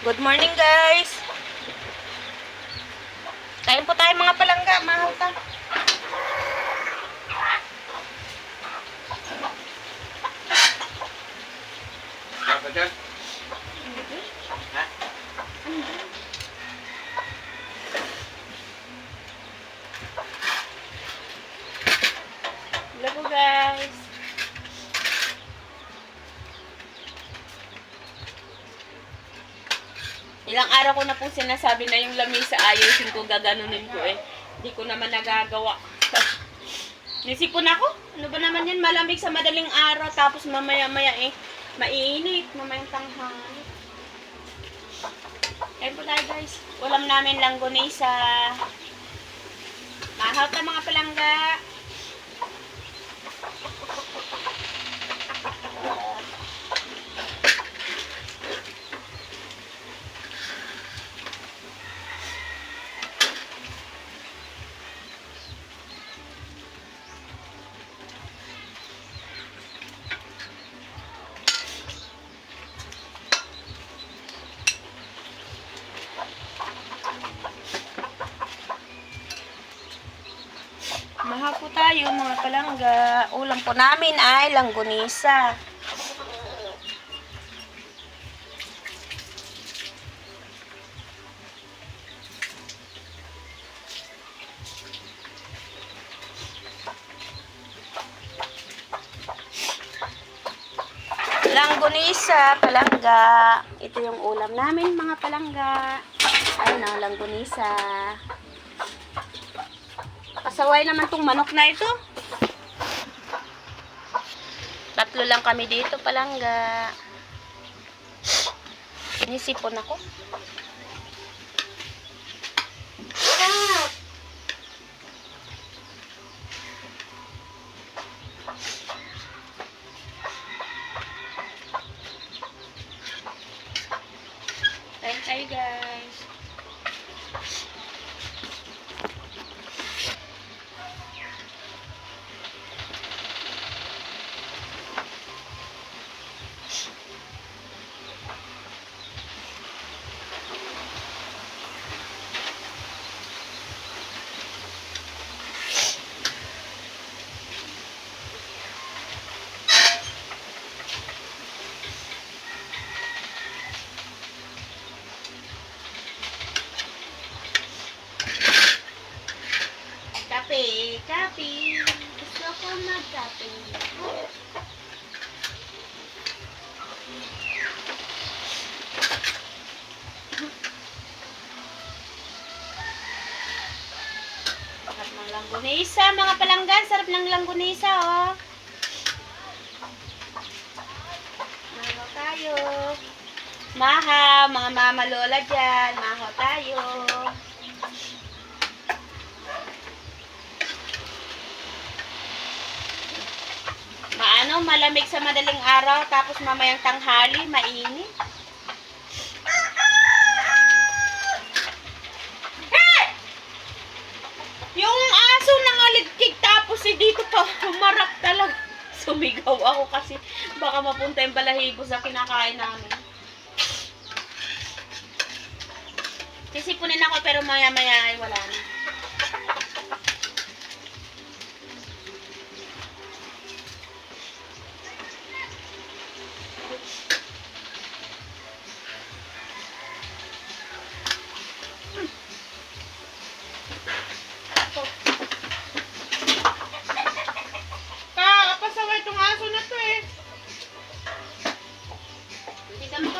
Good morning, guys. Kain po tayo mga palangga, mahal ka. Apa dyan? Ha? Hello po, guys. Ilang araw ko na po sinasabi na yung lamisa ayusin ko, gaganunin ko eh. Hindi ko naman nagagawa. Nisipon ako. Ano ba naman yan? Malamig sa madaling araw. Tapos mamaya-maya eh. Mainit. Mamayang tanghali. Ayan po tayo, guys. Ulam namin langgonisa. Mahaw ta mga palangga. Maha po tayo mga palangga. Ulam po namin ay langgonisa. Langgonisa, palangga. Ito yung ulam namin mga palangga. Ayun na, langgonisa. Pasaway naman tong manok na ito. 3 lang kami dito, palangga. Nisipon ako. Hi guys. Kape, kape. Gusto ko mag-kape. Sarap ng langgonisa, mga palanggan. Sarap ng langgonisa, oh. Mahaw tayo. Mahaw, mga mama lola dyan. Mahaw tayo. Malamig sa madaling araw, tapos mamayang tanghali, mainit. Hey! Yung aso nangaligkig, tapos dito pa, humarap talaga. Sumigaw ako kasi baka mapunta yung balahibo sa kinakain namin. Sisipunin ako pero maya-maya ay wala na.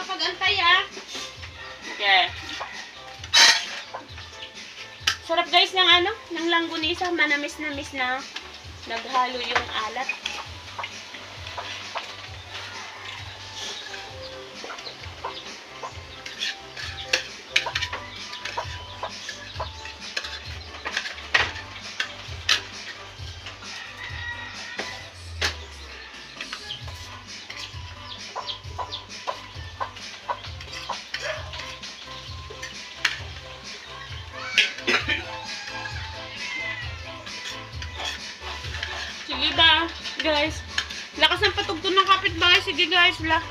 Pag-antay okay. Sarap guys ng ng langgonisa, manamis-namis na naghalo yung alat. Sige ba, guys. Lakas ng patugtog ng kapitbahay. Sige guys, bye-bye.